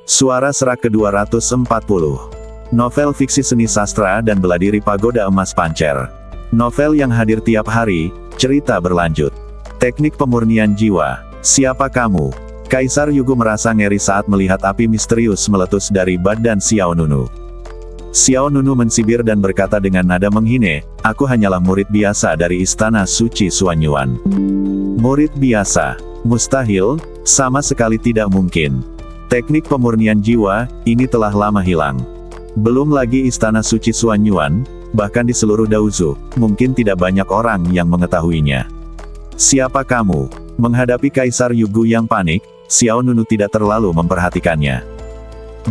Suara Serak ke-240. Novel fiksi seni sastra dan bela diri Pagoda Emas Pancer. Novel yang hadir tiap hari, cerita berlanjut. Teknik pemurnian jiwa. Siapa kamu? Kaisar Yugo merasa ngeri saat melihat api misterius meletus dari badan Xiao Nunu. Xiao Nunu mensibir dan berkata dengan nada menghine, "Aku hanyalah murid biasa dari Istana Suci Xuanyuan." Murid biasa? Mustahil, sama sekali tidak mungkin. Teknik pemurnian jiwa, ini telah lama hilang. Belum lagi Istana Suci Xuanyuan, bahkan di seluruh Daozu, mungkin tidak banyak orang yang mengetahuinya. Siapa kamu? Menghadapi Kaisar Yugo yang panik, Xiao Nunu tidak terlalu memperhatikannya.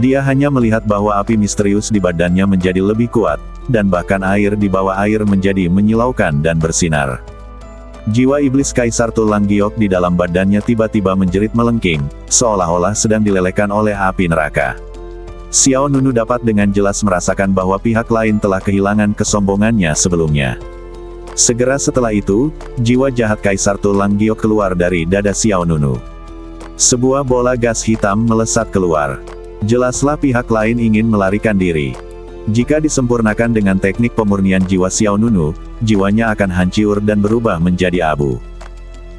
Dia hanya melihat bahwa api misterius di badannya menjadi lebih kuat, dan bahkan air di bawah air menjadi menyilaukan dan bersinar. Jiwa iblis Kaisar Tulang Giok di dalam badannya tiba-tiba menjerit melengking, seolah-olah sedang dilelehkan oleh api neraka. Xiao Nunu dapat dengan jelas merasakan bahwa pihak lain telah kehilangan kesombongannya sebelumnya. Segera setelah itu, jiwa jahat Kaisar Tulang Giok keluar dari dada Xiao Nunu. Sebuah bola gas hitam melesat keluar. Jelaslah pihak lain ingin melarikan diri. Jika disempurnakan dengan teknik pemurnian jiwa Xiao Nunu, jiwanya akan hancur dan berubah menjadi abu.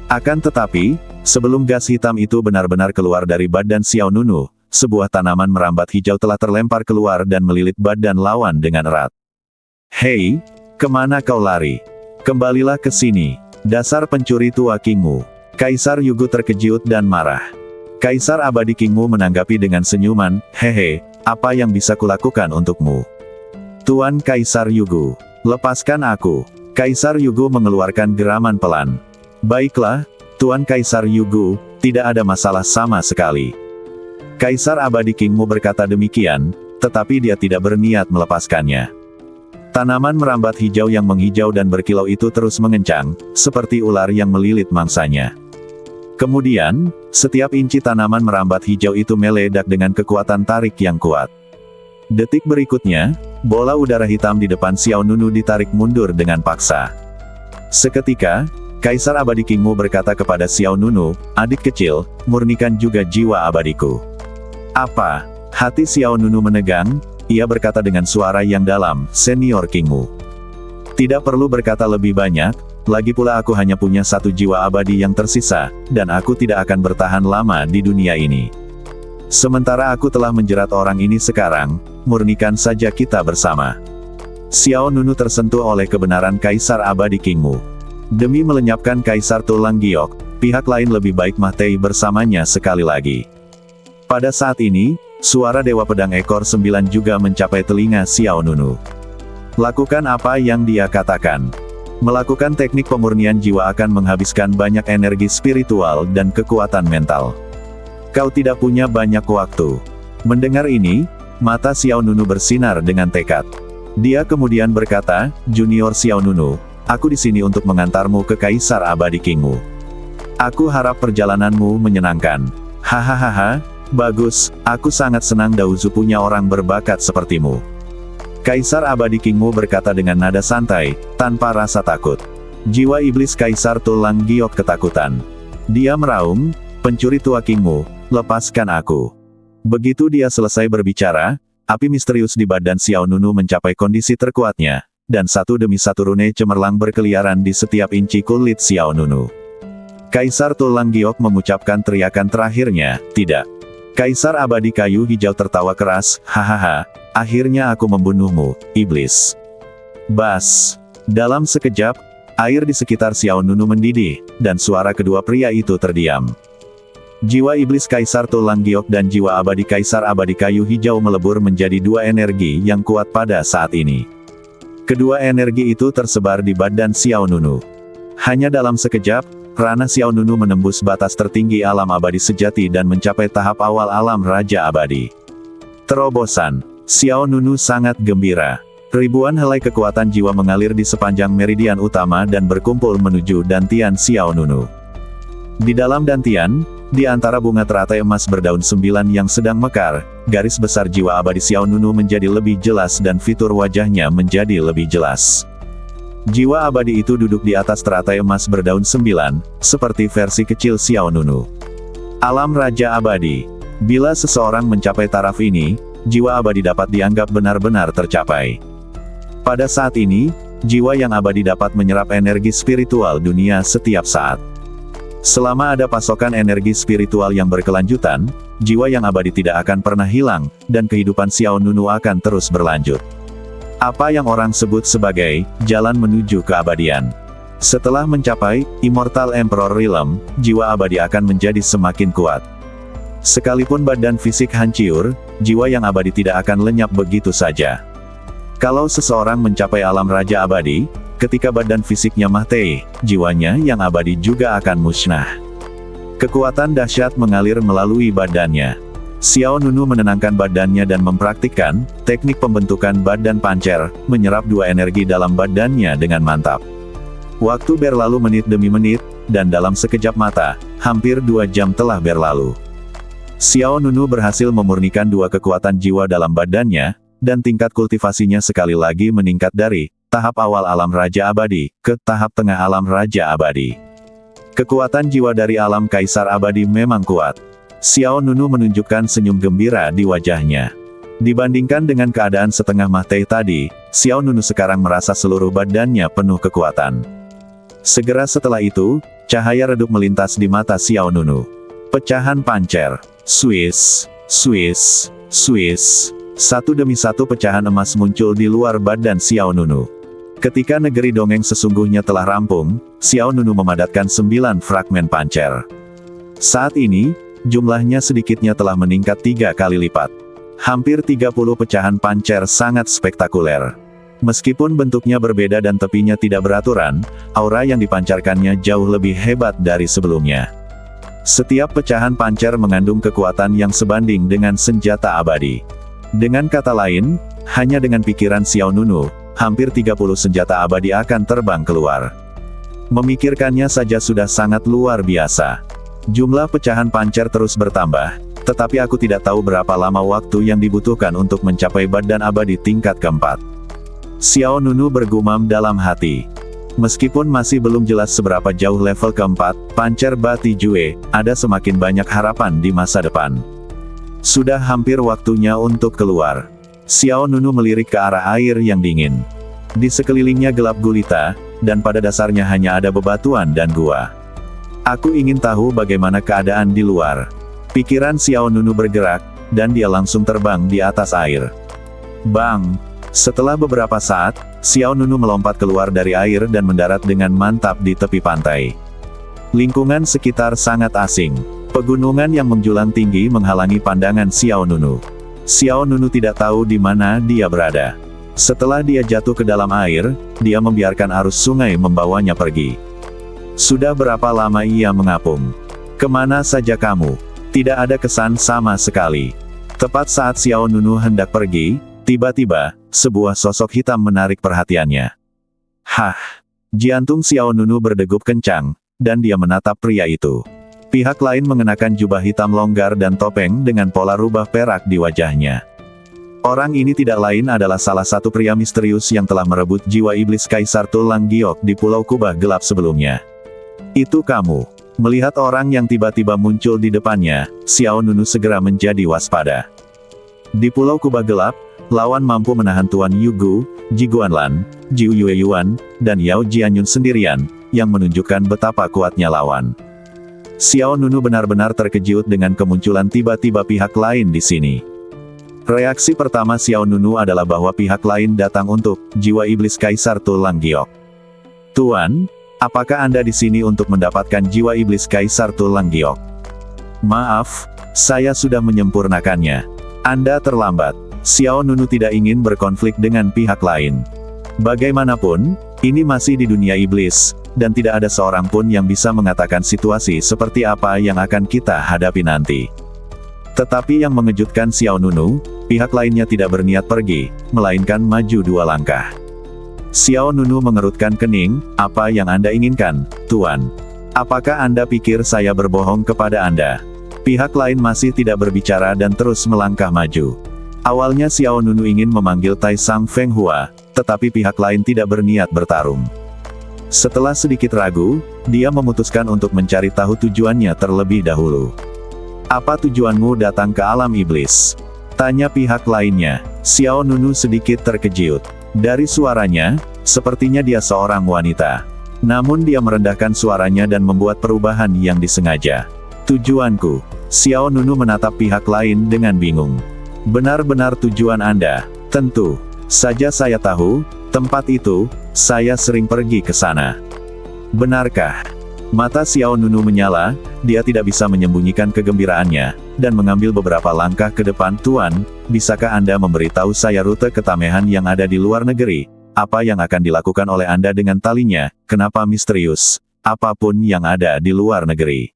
Akan tetapi, sebelum gas hitam itu benar-benar keluar dari badan Xiao Nunu, sebuah tanaman merambat hijau telah terlempar keluar dan melilit badan lawan dengan erat. "Hei, kemana kau lari? Kembalilah ke sini, dasar pencuri tua Kingmu." Kaisar Yugo terkejut dan marah. Kaisar Abadi Kingmu menanggapi dengan senyuman, "Hehe, apa yang bisa kulakukan untukmu?" "Tuan Kaisar Yugo, lepaskan aku." Kaisar Yugo mengeluarkan geraman pelan. "Baiklah, Tuan Kaisar Yugo, tidak ada masalah sama sekali." Kaisar Abadi Kingmu berkata demikian, tetapi dia tidak berniat melepaskannya. Tanaman merambat hijau yang menghijau dan berkilau itu terus mengencang, seperti ular yang melilit mangsanya. Kemudian, setiap inci tanaman merambat hijau itu meledak dengan kekuatan tarik yang kuat. Detik berikutnya, bola udara hitam di depan Xiao Nunu ditarik mundur dengan paksa. Seketika, Kaisar Abadi Kingmu berkata kepada Xiao Nunu, "Adik kecil, murnikan juga jiwa abadiku." "Apa?" Hati Xiao Nunu menegang, ia berkata dengan suara yang dalam, "Senior Kingmu. Tidak perlu berkata lebih banyak, lagi pula aku hanya punya satu jiwa abadi yang tersisa, dan aku tidak akan bertahan lama di dunia ini. Sementara aku telah menjerat orang ini sekarang, murnikan saja kita bersama." Xiao Nunu tersentuh oleh kebenaran Kaisar Abadi Kingmu. Demi melenyapkan Kaisar Tulang Giok, pihak lain lebih baik mati bersamanya sekali lagi. Pada saat ini, suara Dewa Pedang Ekor 9 juga mencapai telinga Xiao Nunu. Lakukan apa yang dia katakan. Melakukan teknik pemurnian jiwa akan menghabiskan banyak energi spiritual dan kekuatan mental. Kau tidak punya banyak waktu. Mendengar ini, mata Xiao Nunu bersinar dengan tekad. Dia kemudian berkata, "Junior Xiao Nunu, aku di sini untuk mengantarmu ke Kaisar Abadi Kingmu. Aku harap perjalananmu menyenangkan." "Hahaha, bagus, aku sangat senang Daozu punya orang berbakat sepertimu." Kaisar Abadi Kingmu berkata dengan nada santai, tanpa rasa takut. Jiwa iblis Kaisar Tulang Giok ketakutan. Dia meraung, "Pencuri tua Kingmu, lepaskan aku." Begitu dia selesai berbicara, api misterius di badan Xiao Nunu mencapai kondisi terkuatnya, dan satu demi satu rune cemerlang berkeliaran di setiap inci kulit Xiao Nunu. Kaisar Tulang Giok mengucapkan teriakan terakhirnya, "Tidak." Kaisar Abadi Kayu Hijau tertawa keras, "Hahaha, akhirnya aku membunuhmu, iblis." Bas! Dalam sekejap, air di sekitar Xiao Nunu mendidih, dan suara kedua pria itu terdiam. Jiwa iblis Kaisar Tulang Giok dan jiwa abadi Kaisar Abadi Kayu Hijau melebur menjadi dua energi yang kuat pada saat ini. Kedua energi itu tersebar di badan Xiao Nunu. Hanya dalam sekejap, rana Xiao Nunu menembus batas tertinggi alam abadi sejati dan mencapai tahap awal alam Raja Abadi. Terobosan. Xiao Nunu sangat gembira. Ribuan helai kekuatan jiwa mengalir di sepanjang meridian utama dan berkumpul menuju dantian Xiao Nunu. Di dalam dantian, di antara bunga teratai emas berdaun 9 yang sedang mekar, garis besar jiwa abadi Xiao Nunu menjadi lebih jelas dan fitur wajahnya menjadi lebih jelas. Jiwa abadi itu duduk di atas teratai emas berdaun 9, seperti versi kecil Xiao Nunu. Alam Raja Abadi. Bila seseorang mencapai taraf ini, jiwa abadi dapat dianggap benar-benar tercapai. Pada saat ini, jiwa yang abadi dapat menyerap energi spiritual dunia setiap saat. Selama ada pasokan energi spiritual yang berkelanjutan, jiwa yang abadi tidak akan pernah hilang, dan kehidupan Xiao Nunu akan terus berlanjut. Apa yang orang sebut sebagai jalan menuju keabadian. Setelah mencapai Immortal Emperor Realm, jiwa abadi akan menjadi semakin kuat. Sekalipun badan fisik hancur, jiwa yang abadi tidak akan lenyap begitu saja. Kalau seseorang mencapai alam raja abadi, ketika badan fisiknya mati, jiwanya yang abadi juga akan musnah. Kekuatan dahsyat mengalir melalui badannya. Xiao Nunu menenangkan badannya dan mempraktikkan teknik pembentukan badan pancer, menyerap dua energi dalam badannya dengan mantap. Waktu berlalu menit demi menit, dan dalam sekejap mata, hampir 2 jam telah berlalu. Xiao Nunu berhasil memurnikan dua kekuatan jiwa dalam badannya, dan tingkat kultivasinya sekali lagi meningkat dari tahap awal alam raja abadi ke tahap tengah alam raja abadi. Kekuatan jiwa dari alam kaisar abadi memang kuat. Xiao Nunu menunjukkan senyum gembira di wajahnya. Dibandingkan dengan keadaan setengah mati tadi, Xiao Nunu sekarang merasa seluruh badannya penuh kekuatan. Segera setelah itu, cahaya redup melintas di mata Xiao Nunu. Pecahan pancer. Swiss, Swiss, Swiss. Satu demi satu pecahan emas muncul di luar badan Xiao Nunu. Ketika negeri dongeng sesungguhnya telah rampung, Xiao Nunu memadatkan 9 fragmen pancer. Saat ini, jumlahnya sedikitnya telah meningkat 3 kali lipat. Hampir 30 pecahan pancer sangat spektakuler. Meskipun bentuknya berbeda dan tepinya tidak beraturan, aura yang dipancarkannya jauh lebih hebat dari sebelumnya. Setiap pecahan pancer mengandung kekuatan yang sebanding dengan senjata abadi. Dengan kata lain, hanya dengan pikiran Xiao Nunu, hampir 30 senjata abadi akan terbang keluar. Memikirkannya saja sudah sangat luar biasa. Jumlah pecahan pancer terus bertambah, tetapi aku tidak tahu berapa lama waktu yang dibutuhkan untuk mencapai badan abadi tingkat keempat. Xiao Nunu bergumam dalam hati. Meskipun masih belum jelas seberapa jauh level keempat, pancer Bati Jue, ada semakin banyak harapan di masa depan. Sudah hampir waktunya untuk keluar. Xiao Nunu melirik ke arah air yang dingin. Di sekelilingnya gelap gulita, dan pada dasarnya hanya ada bebatuan dan gua. Aku ingin tahu bagaimana keadaan di luar. Pikiran Xiao Nunu bergerak, dan dia langsung terbang di atas air. Bang! Setelah beberapa saat, Xiao Nunu melompat keluar dari air dan mendarat dengan mantap di tepi pantai. Lingkungan sekitar sangat asing. Pegunungan yang menjulang tinggi menghalangi pandangan Xiao Nunu. Xiao Nunu tidak tahu di mana dia berada. Setelah dia jatuh ke dalam air, dia membiarkan arus sungai membawanya pergi. Sudah berapa lama ia mengapung? Kemana saja kamu? Tidak ada kesan sama sekali. Tepat saat Xiao Nunu hendak pergi, tiba-tiba, sebuah sosok hitam menarik perhatiannya. Hah! Jantung Xiao Nunu berdegup kencang, dan dia menatap pria itu. Pihak lain mengenakan jubah hitam longgar dan topeng dengan pola rubah perak di wajahnya. Orang ini tidak lain adalah salah satu pria misterius yang telah merebut jiwa iblis Kaisar Tulang Giok di Pulau Kubah Gelap sebelumnya. Itu kamu. Melihat orang yang tiba-tiba muncul di depannya, Xiao Nunu segera menjadi waspada. Di Pulau Kubah Gelap, lawan mampu menahan Tuan Yugu, Ji Guanlan, Jiu Yue Yuan, dan Yao Jianyun sendirian, yang menunjukkan betapa kuatnya lawan. Xiao Nunu benar-benar terkejut dengan kemunculan tiba-tiba pihak lain di sini. Reaksi pertama Xiao Nunu adalah bahwa pihak lain datang untuk jiwa iblis Kaisar Tulang Giok. Tuan, apakah Anda di sini untuk mendapatkan jiwa iblis Kaisar Tulang Giok? Maaf, saya sudah menyempurnakannya. Anda terlambat. Xiao Nunu tidak ingin berkonflik dengan pihak lain. Bagaimanapun, ini masih di dunia iblis, dan tidak ada seorang pun yang bisa mengatakan situasi seperti apa yang akan kita hadapi nanti. Tetapi yang mengejutkan Xiao Nunu, pihak lainnya tidak berniat pergi, melainkan maju 2 langkah. Xiao Nunu mengerutkan kening, apa yang Anda inginkan, Tuan? Apakah Anda pikir saya berbohong kepada Anda? Pihak lain masih tidak berbicara dan terus melangkah maju. Awalnya Xiao Nunu ingin memanggil Tai Sang Feng Hua, tetapi pihak lain tidak berniat bertarung. Setelah sedikit ragu, dia memutuskan untuk mencari tahu tujuannya terlebih dahulu. Apa tujuanmu datang ke alam iblis? Tanya pihak lainnya. Xiao Nunu sedikit terkejut. Dari suaranya, sepertinya dia seorang wanita. Namun dia merendahkan suaranya dan membuat perubahan yang disengaja. Tujuanku. Xiao Nunu menatap pihak lain dengan bingung. Benar-benar tujuan Anda? Tentu saja saya tahu, tempat itu, saya sering pergi ke sana. Benarkah? Mata Xiao Nunu menyala, dia tidak bisa menyembunyikan kegembiraannya, dan mengambil beberapa langkah ke depan. Tuan, bisakah Anda memberitahu saya rute ketamehan yang ada di luar negeri? Apa yang akan dilakukan oleh Anda dengan talinya? Kenapa misterius? Apapun yang ada di luar negeri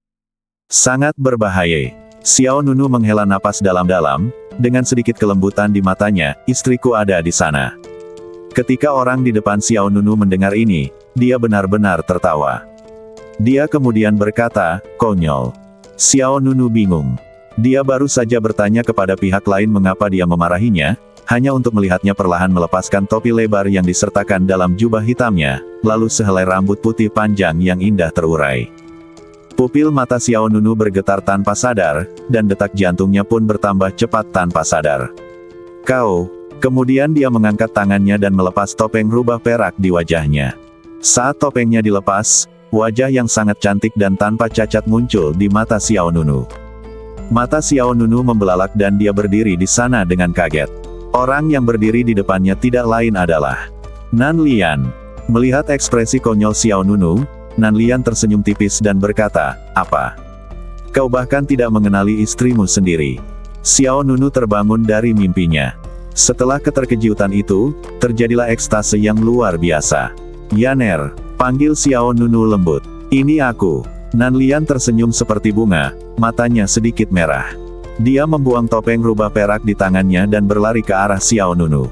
sangat berbahaya. Xiao Nunu menghela napas dalam-dalam, dengan sedikit kelembutan di matanya. Istriku ada di sana. Ketika orang di depan Xiao Nunu mendengar ini, dia benar-benar tertawa. Dia kemudian berkata, konyol. Xiao Nunu bingung. Dia baru saja bertanya kepada pihak lain mengapa dia memarahinya, hanya untuk melihatnya perlahan melepaskan topi lebar yang disertakan dalam jubah hitamnya, lalu sehelai rambut putih panjang yang indah terurai. Pupil mata Xiao Nunu bergetar tanpa sadar, dan detak jantungnya pun bertambah cepat tanpa sadar. Kau. Kemudian dia mengangkat tangannya dan melepas topeng rubah perak di wajahnya. Saat topengnya dilepas, wajah yang sangat cantik dan tanpa cacat muncul di mata Xiao Nunu. Mata Xiao Nunu membelalak dan dia berdiri di sana dengan kaget. Orang yang berdiri di depannya tidak lain adalah Nan Lian. Melihat ekspresi konyol Xiao Nunu, Nan Lian tersenyum tipis dan berkata, apa? Kau bahkan tidak mengenali istrimu sendiri. Xiao Nunu terbangun dari mimpinya. Setelah keterkejutan itu, terjadilah ekstase yang luar biasa. Yaner, panggil Xiao Nunu lembut. Ini aku. Nan Lian tersenyum seperti bunga, matanya sedikit merah. Dia membuang topeng rubah perak di tangannya dan berlari ke arah Xiao Nunu.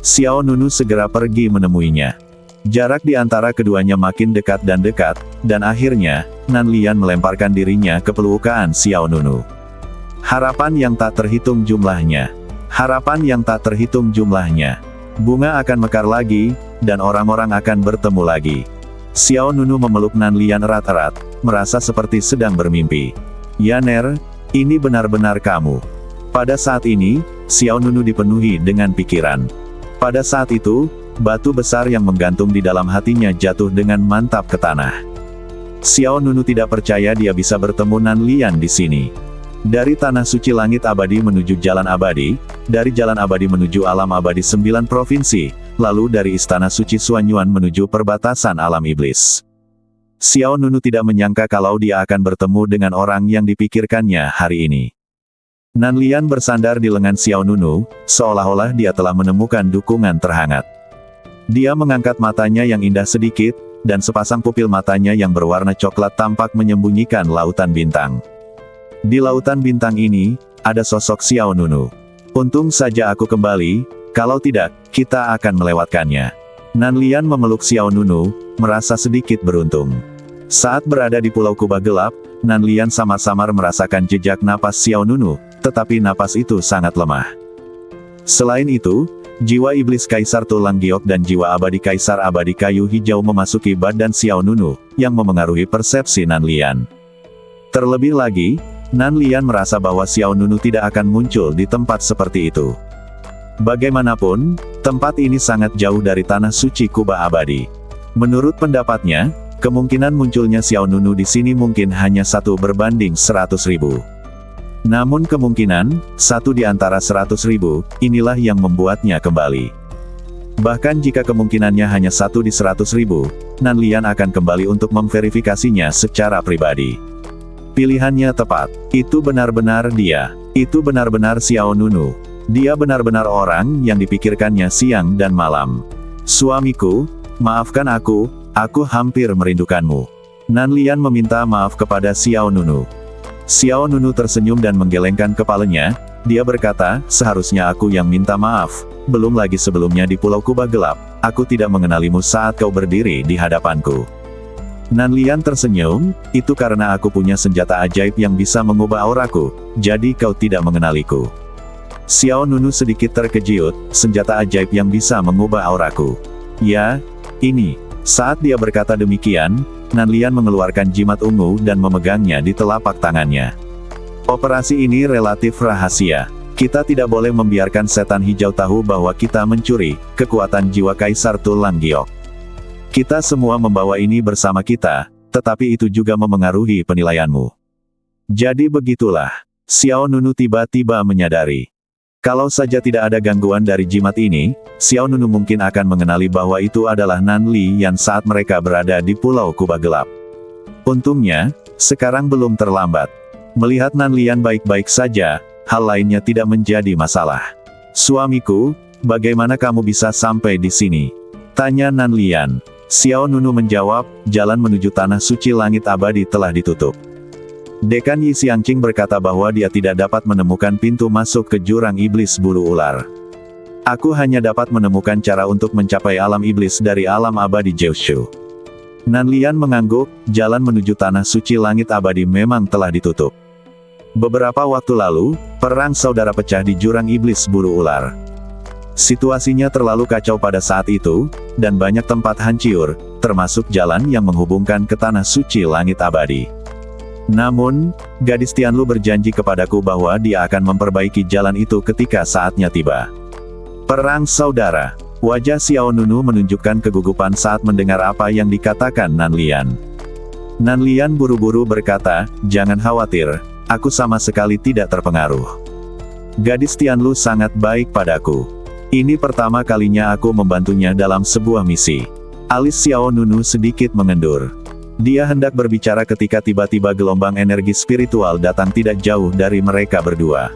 Xiao Nunu segera pergi menemuinya. Jarak di antara keduanya makin dekat, dan akhirnya, Nan Lian melemparkan dirinya ke pelukan Xiao Nunu. Harapan yang tak terhitung jumlahnya. Harapan yang tak terhitung jumlahnya. Bunga akan mekar lagi, dan orang-orang akan bertemu lagi. Xiao Nunu memeluk Nan Lian erat-erat, merasa seperti sedang bermimpi. Yaner, ini benar-benar kamu. Pada saat ini, Xiao Nunu dipenuhi dengan pikiran. Pada saat itu, batu besar yang menggantung di dalam hatinya jatuh dengan mantap ke tanah. Xiao Nunu tidak percaya dia bisa bertemu Nan Lian di sini. Dari tanah suci langit abadi menuju jalan abadi, dari jalan abadi menuju alam abadi 9 provinsi, lalu dari istana suci Suanyuan menuju perbatasan alam iblis. Xiao Nunu tidak menyangka kalau dia akan bertemu dengan orang yang dipikirkannya hari ini. Nan Lian bersandar di lengan Xiao Nunu, seolah-olah dia telah menemukan dukungan terhangat. Dia mengangkat matanya yang indah sedikit, dan sepasang pupil matanya yang berwarna coklat tampak menyembunyikan lautan bintang. Di lautan bintang ini, ada sosok Xiao Nunu. Untung saja aku kembali, kalau tidak, kita akan melewatkannya. Nan Lian memeluk Xiao Nunu, merasa sedikit beruntung. Saat berada di Pulau Kubah Gelap, Nan Lian samar-samar merasakan jejak napas Xiao Nunu, tetapi napas itu sangat lemah. Selain itu, jiwa iblis Kaisar Tulang Giok dan jiwa abadi Kaisar Abadi Kayu Hijau memasuki badan Xiao Nunu, yang memengaruhi persepsi Nan Lian. Terlebih lagi, Nan Lian merasa bahwa Xiao Nunu tidak akan muncul di tempat seperti itu. Bagaimanapun, tempat ini sangat jauh dari tanah suci Kubah Abadi. Menurut pendapatnya, kemungkinan munculnya Xiao Nunu di sini mungkin hanya 1 berbanding 100.000. Namun kemungkinan, 1 di antara 100.000, inilah yang membuatnya kembali. Bahkan jika kemungkinannya hanya 1 di 100.000, Nan Lian akan kembali untuk memverifikasinya secara pribadi. Pilihannya tepat. Itu benar-benar dia. Itu benar-benar Xiao Nunu. Dia benar-benar orang yang dipikirkannya siang dan malam. Suamiku, maafkan aku hampir merindukanmu. Nan Lian meminta maaf kepada Xiao Nunu. Xiao Nunu tersenyum dan menggelengkan kepalanya. Dia berkata, seharusnya aku yang minta maaf. Belum lagi sebelumnya di Pulau Kubah Gelap, aku tidak mengenalimu saat kau berdiri di hadapanku. Nan Lian tersenyum, itu karena aku punya senjata ajaib yang bisa mengubah auraku, jadi kau tidak mengenaliku. Xiao Nunu sedikit terkejut, senjata ajaib yang bisa mengubah auraku. Ya, ini. Saat dia berkata demikian, Nan Lian mengeluarkan jimat ungu dan memegangnya di telapak tangannya. Operasi ini relatif rahasia. Kita tidak boleh membiarkan setan hijau tahu bahwa kita mencuri kekuatan jiwa Kaisar Tulang Giok. Kita semua membawa ini bersama kita, tetapi itu juga memengaruhi penilaianmu. Jadi begitulah. Xiao Nunu tiba-tiba menyadari. Kalau saja tidak ada gangguan dari jimat ini, Xiao Nunu mungkin akan mengenali bahwa itu adalah Nan Liyan saat mereka berada di Pulau Kubah Gelap. Untungnya, sekarang belum terlambat. Melihat Nan Liyan baik-baik saja, hal lainnya tidak menjadi masalah. Suamiku, bagaimana kamu bisa sampai di sini? Tanya Nan Liyan. Xiao Nunu menjawab, jalan menuju Tanah Suci Langit Abadi telah ditutup. Dekan Yi Xiangqing berkata bahwa dia tidak dapat menemukan pintu masuk ke jurang iblis bulu ular. Aku hanya dapat menemukan cara untuk mencapai alam iblis dari alam abadi Jiushu. Nan Liyan mengangguk, jalan menuju Tanah Suci Langit Abadi memang telah ditutup. Beberapa waktu lalu, perang saudara pecah di jurang iblis bulu ular. Situasinya terlalu kacau pada saat itu, dan banyak tempat hancur, termasuk jalan yang menghubungkan ke Tanah Suci Langit Abadi. Namun, gadis Tianlu berjanji kepadaku bahwa dia akan memperbaiki jalan itu ketika saatnya tiba. Perang saudara. Wajah Xiao Nunu menunjukkan kegugupan saat mendengar apa yang dikatakan Nan Liyan. Nan Liyan buru-buru berkata, jangan khawatir, aku sama sekali tidak terpengaruh. Gadis Tianlu sangat baik padaku. Ini pertama kalinya aku membantunya dalam sebuah misi. Alis Xiao Nunu sedikit mengendur. Dia hendak berbicara ketika tiba-tiba gelombang energi spiritual datang tidak jauh dari mereka berdua.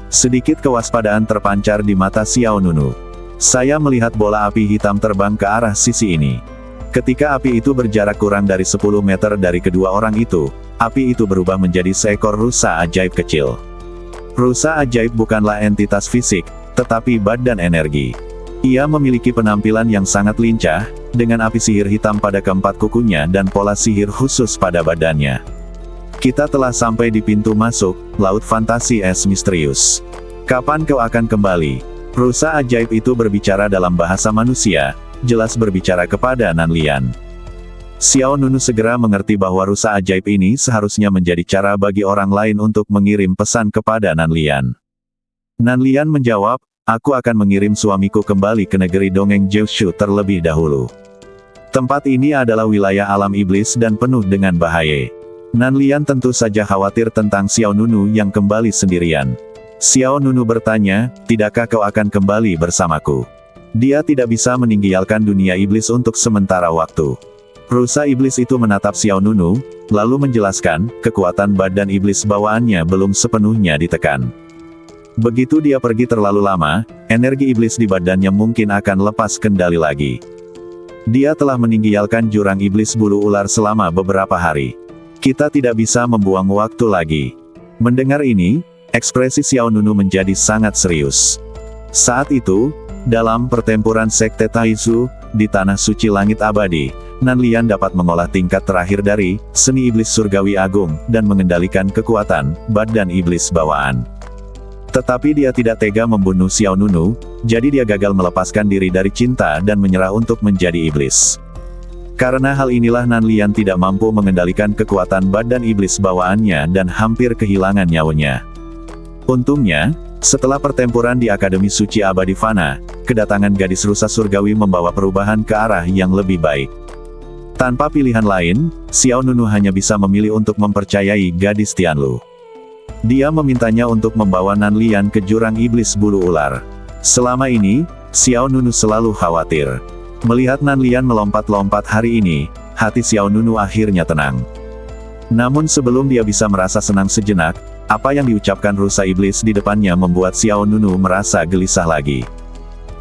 Sedikit kewaspadaan terpancar di mata Xiao Nunu. Saya melihat bola api hitam terbang ke arah sisi ini. Ketika api itu berjarak kurang dari 10 meter dari kedua orang itu, api itu berubah menjadi seekor rusa ajaib kecil. Rusa ajaib bukanlah entitas fisik, tetapi badan energi. Ia memiliki penampilan yang sangat lincah, dengan api sihir hitam pada keempat kukunya dan pola sihir khusus pada badannya. Kita telah sampai di pintu masuk, Laut Fantasi Es Misterius. Kapan kau akan kembali? Rusa ajaib itu berbicara dalam bahasa manusia, jelas berbicara kepada Nan Liyan. Xiao Nunu segera mengerti bahwa rusa ajaib ini seharusnya menjadi cara bagi orang lain untuk mengirim pesan kepada Nan Liyan. Nan Liyan menjawab, aku akan mengirim suamiku kembali ke negeri dongeng Jiushu terlebih dahulu. Tempat ini adalah wilayah alam iblis dan penuh dengan bahaya. Nan Liyan tentu saja khawatir tentang Xiao Nunu yang kembali sendirian. Xiao Nunu bertanya, tidakkah kau akan kembali bersamaku? Dia tidak bisa meninggalkan dunia iblis untuk sementara waktu. Rusa iblis itu menatap Xiao Nunu, lalu menjelaskan, kekuatan badan iblis bawaannya belum sepenuhnya ditekan. Begitu dia pergi terlalu lama, energi iblis di badannya mungkin akan lepas kendali lagi. Dia telah meninggalkan jurang iblis bulu ular selama beberapa hari. Kita tidak bisa membuang waktu lagi. Mendengar ini, ekspresi Xiao Nunu menjadi sangat serius. Saat itu, dalam pertempuran Sekte Taizu, di Tanah Suci Langit Abadi, Nan Liyan dapat mengolah tingkat terakhir dari seni iblis surgawi agung, dan mengendalikan kekuatan badan iblis bawaan. Tetapi dia tidak tega membunuh Xiao Nunu, jadi dia gagal melepaskan diri dari cinta dan menyerah untuk menjadi iblis. Karena hal inilah Nan Liyan tidak mampu mengendalikan kekuatan badan iblis bawaannya dan hampir kehilangan nyawanya. Untungnya, setelah pertempuran di Akademi Suci Abadi Fana, kedatangan gadis rusa surgawi membawa perubahan ke arah yang lebih baik. Tanpa pilihan lain, Xiao Nunu hanya bisa memilih untuk mempercayai gadis Tianlu. Dia memintanya untuk membawa Nan Liyan ke jurang iblis bulu ular. Selama ini, Xiao Nunu selalu khawatir. Melihat Nan Liyan melompat-lompat hari ini, hati Xiao Nunu akhirnya tenang. Namun sebelum dia bisa merasa senang sejenak, apa yang diucapkan rusa iblis di depannya membuat Xiao Nunu merasa gelisah lagi.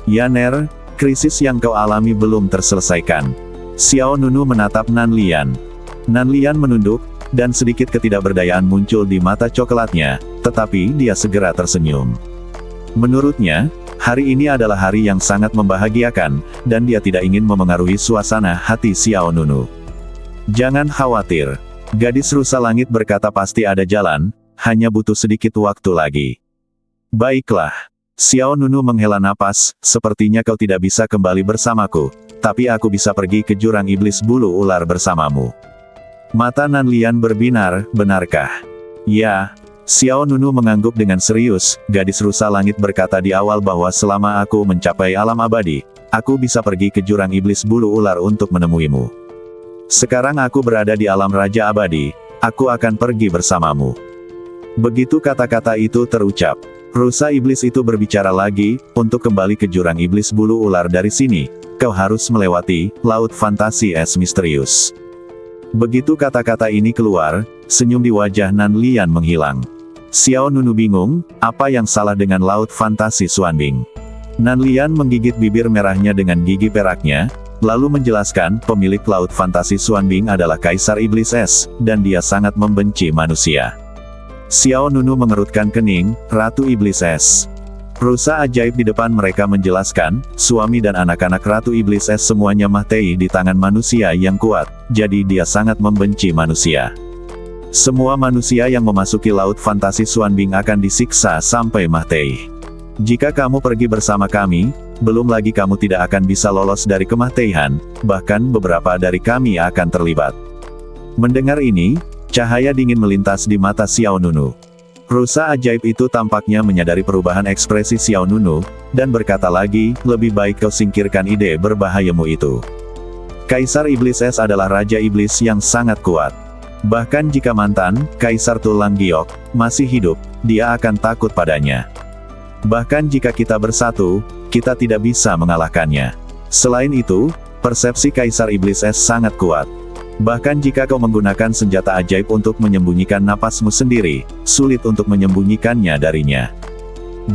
Ya Ner, krisis yang kau alami belum terselesaikan. Xiao Nunu menatap Nan Liyan. Nan Liyan menunduk, dan sedikit ketidakberdayaan muncul di mata coklatnya, tetapi dia segera tersenyum. Menurutnya, hari ini adalah hari yang sangat membahagiakan, dan dia tidak ingin memengaruhi suasana hati Xiao Nunu. Jangan khawatir. Gadis rusa langit berkata pasti ada jalan, hanya butuh sedikit waktu lagi. Baiklah. Xiao Nunu menghela napas, sepertinya kau tidak bisa kembali bersamaku, tapi aku bisa pergi ke jurang iblis bulu ular bersamamu. Mata Nan Liyan berbinar, benarkah? Ya, Xiao Nunu mengangguk dengan serius. Gadis rusa langit berkata di awal bahwa selama aku mencapai alam abadi, aku bisa pergi ke jurang iblis bulu ular untuk menemuimu. Sekarang aku berada di alam raja abadi, aku akan pergi bersamamu. Begitu kata-kata itu terucap, rusa iblis itu berbicara lagi, untuk kembali ke jurang iblis bulu ular dari sini, kau harus melewati laut fantasi es misterius. Begitu kata-kata ini keluar, senyum di wajah Nan Lian menghilang. Xiao Nunu bingung, apa yang salah dengan laut fantasi Xuanbing? Nan Lian menggigit bibir merahnya dengan gigi peraknya, lalu menjelaskan, pemilik laut fantasi Xuanbing adalah Kaisar Iblis Es, dan dia sangat membenci manusia. Xiao Nunu mengerutkan kening, Ratu Iblis Es. Rusa ajaib di depan mereka menjelaskan, suami dan anak-anak Ratu Iblis Es semuanya mati di tangan manusia yang kuat, jadi dia sangat membenci manusia. Semua manusia yang memasuki laut fantasi Xuanbing akan disiksa sampai mati. Jika kamu pergi bersama kami, belum lagi kamu tidak akan bisa lolos dari kematian, bahkan beberapa dari kami akan terlibat. Mendengar ini, cahaya dingin melintas di mata Xiao Nunu. Rusa ajaib itu tampaknya menyadari perubahan ekspresi Xiao Nunu, dan berkata lagi, lebih baik kau singkirkan ide berbahayamu itu. Kaisar Iblis Es adalah Raja Iblis yang sangat kuat. Bahkan jika mantan, Kaisar Tulang Giok, masih hidup, dia akan takut padanya. Bahkan jika kita bersatu, kita tidak bisa mengalahkannya. Selain itu, persepsi Kaisar Iblis Es sangat kuat. Bahkan jika kau menggunakan senjata ajaib untuk menyembunyikan napasmu sendiri, sulit untuk menyembunyikannya darinya.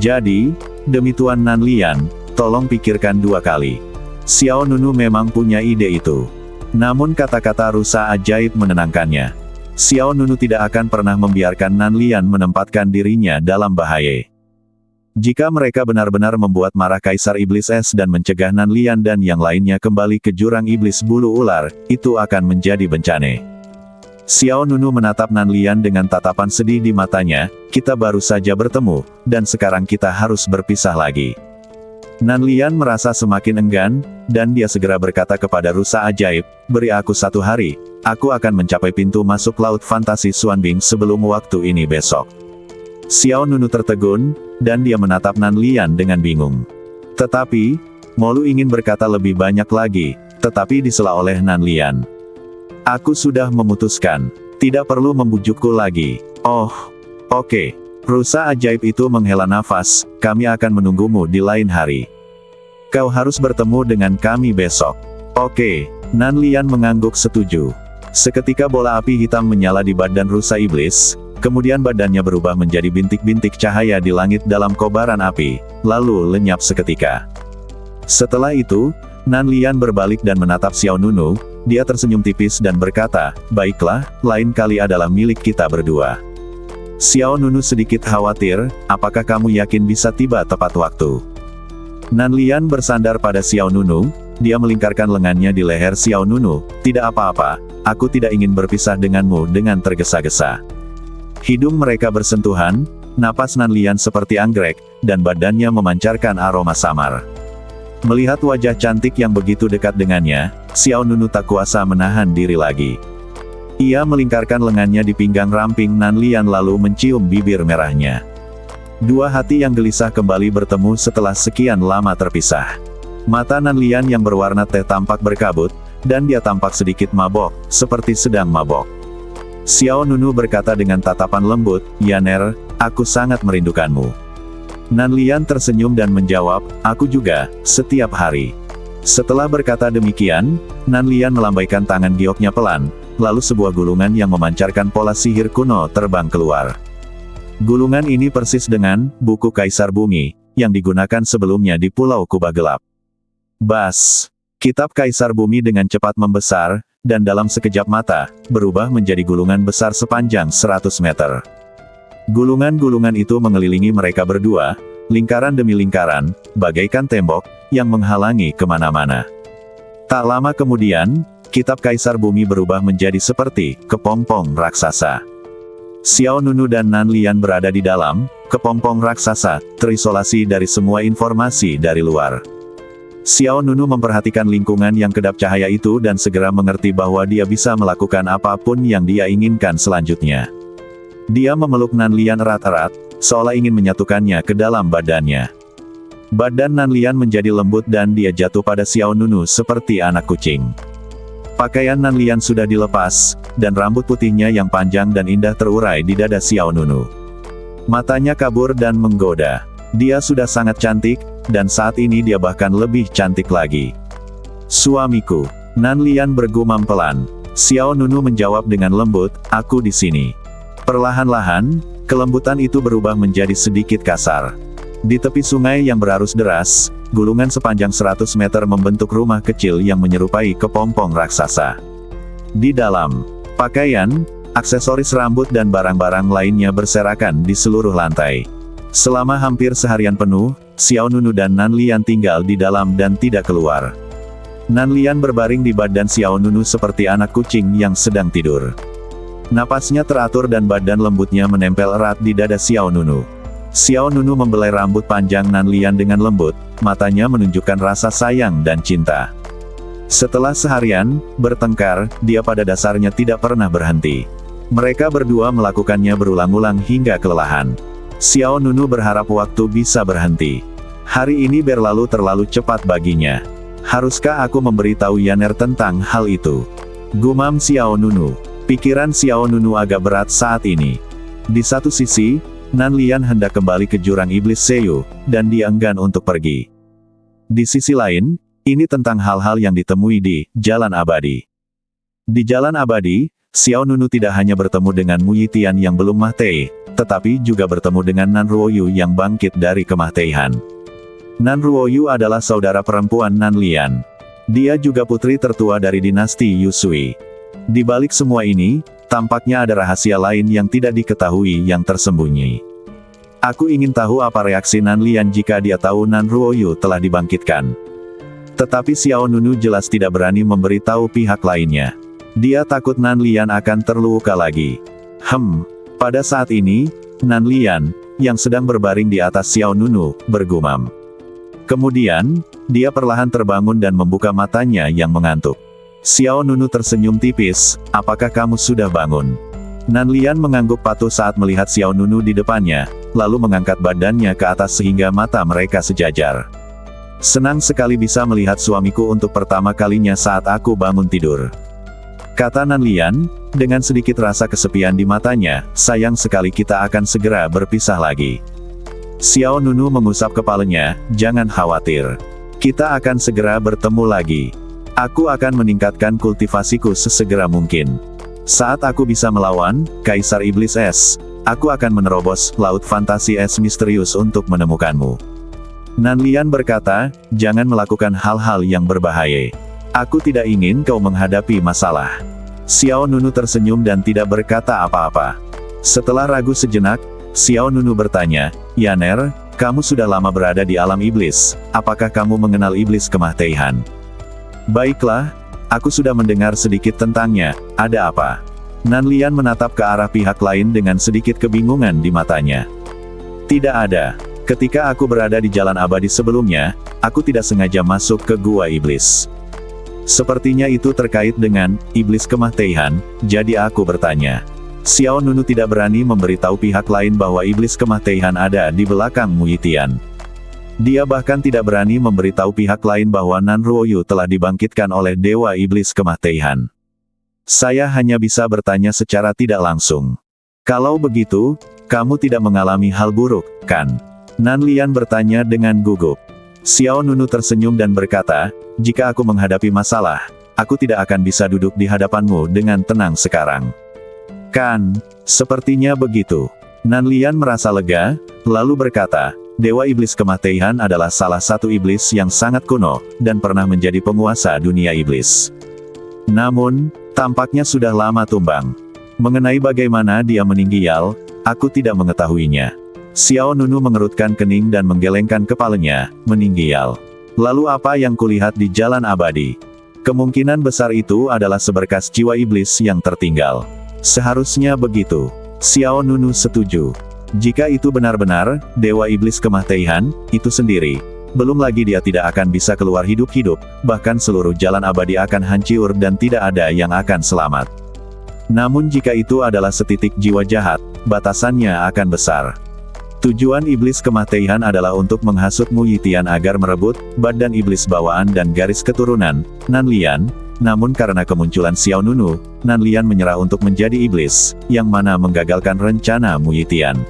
Jadi, demi Tuan Nan Lian, tolong pikirkan dua kali. Xiao Nunu memang punya ide itu. Namun kata-kata rusa ajaib menenangkannya. Xiao Nunu tidak akan pernah membiarkan Nan Lian menempatkan dirinya dalam bahaya. Jika mereka benar-benar membuat marah Kaisar Iblis Es dan mencegah Nan Lian dan yang lainnya kembali ke jurang iblis bulu ular, itu akan menjadi bencana. Xiao Nunu menatap Nan Lian dengan tatapan sedih di matanya, kita baru saja bertemu, dan sekarang kita harus berpisah lagi. Nan Lian merasa semakin enggan, dan dia segera berkata kepada rusa ajaib, beri aku 1 hari, aku akan mencapai pintu masuk laut fantasi Xuanbing sebelum waktu ini besok. Xiao Nunu tertegun, dan dia menatap Nan Lian dengan bingung. Tetapi, Molu ingin berkata lebih banyak lagi, tetapi disela oleh Nan Lian. Aku sudah memutuskan, tidak perlu membujukku lagi. Oh, oke. Rusa ajaib itu menghela nafas, kami akan menunggumu di lain hari. Kau harus bertemu dengan kami besok. Oke, Nan Lian mengangguk setuju. Seketika bola api hitam menyala di badan rusa iblis, kemudian badannya berubah menjadi bintik-bintik cahaya di langit dalam kobaran api, lalu lenyap seketika. Setelah itu, Nan Lian berbalik dan menatap Xiao Nunu, dia tersenyum tipis dan berkata, baiklah, lain kali adalah milik kita berdua. Xiao Nunu sedikit khawatir, apakah kamu yakin bisa tiba tepat waktu? Nan Lian bersandar pada Xiao Nunu, dia melingkarkan lengannya di leher Xiao Nunu, tidak apa-apa, aku tidak ingin berpisah denganmu dengan tergesa-gesa. Hidung mereka bersentuhan, napas Nan Lian seperti anggrek, dan badannya memancarkan aroma samar. Melihat wajah cantik yang begitu dekat dengannya, Xiao Nunu tak kuasa menahan diri lagi. Ia melingkarkan lengannya di pinggang ramping Nan Lian lalu mencium bibir merahnya. Dua hati yang gelisah kembali bertemu setelah sekian lama terpisah. Mata Nan Lian yang berwarna teh tampak berkabut, dan dia tampak sedikit mabok, seperti sedang mabok. Xiao Nunu berkata dengan tatapan lembut, Yaner, aku sangat merindukanmu. Nan Lian tersenyum dan menjawab, aku juga, setiap hari. Setelah berkata demikian, Nan Lian melambaikan tangan gioknya pelan, lalu sebuah gulungan yang memancarkan pola sihir kuno terbang keluar. Gulungan ini persis dengan buku Kaisar Bumi, yang digunakan sebelumnya di Pulau Kubah Gelap. Bas! Kitab Kaisar Bumi dengan cepat membesar, dan dalam sekejap mata, berubah menjadi gulungan besar sepanjang 100 meter. Gulungan-gulungan itu mengelilingi mereka berdua, lingkaran demi lingkaran, bagaikan tembok, yang menghalangi kemana-mana. Tak lama kemudian, kitab Kaisar Bumi berubah menjadi seperti kepompong raksasa. Xiao Nunu dan Nan Lian berada di dalam kepompong raksasa, terisolasi dari semua informasi dari luar. Xiao Nunu memperhatikan lingkungan yang kedap cahaya itu dan segera mengerti bahwa dia bisa melakukan apapun yang dia inginkan selanjutnya. Dia memeluk Nanlian erat-erat, seolah ingin menyatukannya ke dalam badannya. Badan Nanlian menjadi lembut dan dia jatuh pada Xiao Nunu seperti anak kucing. Pakaian Nanlian sudah dilepas, dan rambut putihnya yang panjang dan indah terurai di dada Xiao Nunu. Matanya kabur dan menggoda. Dia sudah sangat cantik, dan saat ini dia bahkan lebih cantik lagi. Suamiku, Nanlian bergumam pelan. Xiao Nunu menjawab dengan lembut, aku di sini. Perlahan-lahan, kelembutan itu berubah menjadi sedikit kasar. Di tepi sungai yang berarus deras, gulungan sepanjang 100 meter membentuk rumah kecil yang menyerupai kepompong raksasa. Di dalam, pakaian, aksesoris rambut dan barang-barang lainnya berserakan di seluruh lantai. Selama hampir seharian penuh, Xiao Nunu dan Nanlian tinggal di dalam dan tidak keluar. Nanlian berbaring di badan Xiao Nunu seperti anak kucing yang sedang tidur. Napasnya teratur dan badan lembutnya menempel erat di dada Xiao Nunu. Xiao Nunu membelai rambut panjang Nanlian dengan lembut, matanya menunjukkan rasa sayang dan cinta. Setelah seharian bertengkar, dia pada dasarnya tidak pernah berhenti. Mereka berdua melakukannya berulang-ulang hingga kelelahan. Xiao Nunu berharap waktu bisa berhenti. Hari ini berlalu terlalu cepat baginya. Haruskah aku memberitahu Yaner tentang hal itu? Gumam Xiao Nunu. Pikiran Xiao Nunu agak berat saat ini. Di satu sisi, Nanlian hendak kembali ke jurang iblis Seiyu, dan dia enggan untuk pergi. Di sisi lain, ini tentang hal-hal yang ditemui di Jalan Abadi. Di Jalan Abadi, Xiao Nunu tidak hanya bertemu dengan Mu Yitian yang belum mati, tetapi juga bertemu dengan Nan Ruoyu yang bangkit dari kematian. Nan Ruoyu adalah saudara perempuan Nanlian. Dia juga putri tertua dari dinasti Yusui. Di balik semua ini, tampaknya ada rahasia lain yang tidak diketahui yang tersembunyi. Aku ingin tahu apa reaksi Nanlian jika dia tahu Nan Ruoyu telah dibangkitkan. Tetapi Xiao Nunu jelas tidak berani memberitahu pihak lainnya. Dia takut Nanlian akan terluka lagi. Pada saat ini, Nanlian, yang sedang berbaring di atas Xiao Nunu, bergumam. Kemudian, dia perlahan terbangun dan membuka matanya yang mengantuk. Xiao Nunu tersenyum tipis, apakah kamu sudah bangun? Nanlian mengangguk patuh saat melihat Xiao Nunu di depannya, lalu mengangkat badannya ke atas sehingga mata mereka sejajar. Senang sekali bisa melihat suamiku untuk pertama kalinya saat aku bangun tidur. Kata Nanlian, dengan sedikit rasa kesepian di matanya, sayang sekali kita akan segera berpisah lagi. Xiao Nunu mengusap kepalanya, jangan khawatir. Kita akan segera bertemu lagi. Aku akan meningkatkan kultivasiku sesegera mungkin. Saat aku bisa melawan Kaisar Iblis Es, aku akan menerobos laut fantasi es misterius untuk menemukanmu. Nanlian berkata, jangan melakukan hal-hal yang berbahaya. Aku tidak ingin kau menghadapi masalah. Xiao Nunu tersenyum dan tidak berkata apa-apa. Setelah ragu sejenak, Xiao Nunu bertanya, Yaner, kamu sudah lama berada di alam iblis, apakah kamu mengenal iblis kematian? Baiklah, aku sudah mendengar sedikit tentangnya, ada apa? Nanlian menatap ke arah pihak lain dengan sedikit kebingungan di matanya. Tidak ada. Ketika aku berada di Jalan Abadi sebelumnya, aku tidak sengaja masuk ke gua iblis. Sepertinya itu terkait dengan iblis kematian, jadi aku bertanya. Xiao Nunu tidak berani memberitahu pihak lain bahwa iblis kematian ada di belakang Mu Yitian. Dia bahkan tidak berani memberitahu pihak lain bahwa Nan Ruoyu telah dibangkitkan oleh Dewa Iblis Kematian. Saya hanya bisa bertanya secara tidak langsung. Kalau begitu, kamu tidak mengalami hal buruk, kan? Nanlian bertanya dengan gugup. Xiao Nunu tersenyum dan berkata, jika aku menghadapi masalah, aku tidak akan bisa duduk di hadapanmu dengan tenang sekarang. Kan, sepertinya begitu. Nanlian merasa lega, lalu berkata, Dewa Iblis Kematian adalah salah satu iblis yang sangat kuno, dan pernah menjadi penguasa dunia iblis. Namun, tampaknya sudah lama tumbang. Mengenai bagaimana dia meninggal, aku tidak mengetahuinya. Xiao Nunu mengerutkan kening dan menggelengkan kepalanya, meninggal. Lalu apa yang kulihat di Jalan Abadi? Kemungkinan besar itu adalah seberkas jiwa iblis yang tertinggal. Seharusnya begitu. Xiao Nunu setuju. Jika itu benar-benar Dewa Iblis Kematian itu sendiri, belum lagi dia tidak akan bisa keluar hidup-hidup, bahkan seluruh Jalan Abadi akan hancur dan tidak ada yang akan selamat. Namun jika itu adalah setitik jiwa jahat, batasannya akan besar. Tujuan iblis kematian adalah untuk menghasut Mu Yitian agar merebut badan iblis bawaan dan garis keturunan, Nanlian. Namun karena kemunculan Xiao Nunu, Nanlian menyerah untuk menjadi iblis, yang mana menggagalkan rencana Mu Yitian.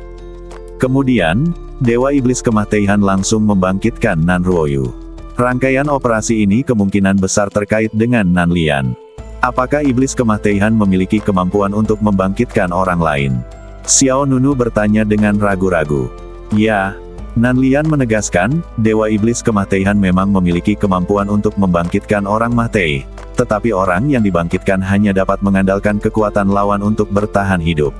Kemudian, Dewa Iblis Kematian langsung membangkitkan Nan Ruoyu. Rangkaian operasi ini kemungkinan besar terkait dengan Nanlian. Apakah Iblis Kematian memiliki kemampuan untuk membangkitkan orang lain? Xiao Nunu bertanya dengan ragu-ragu. Ya, Nanlian menegaskan, Dewa Iblis Kematian memang memiliki kemampuan untuk membangkitkan orang mati, tetapi orang yang dibangkitkan hanya dapat mengandalkan kekuatan lawan untuk bertahan hidup.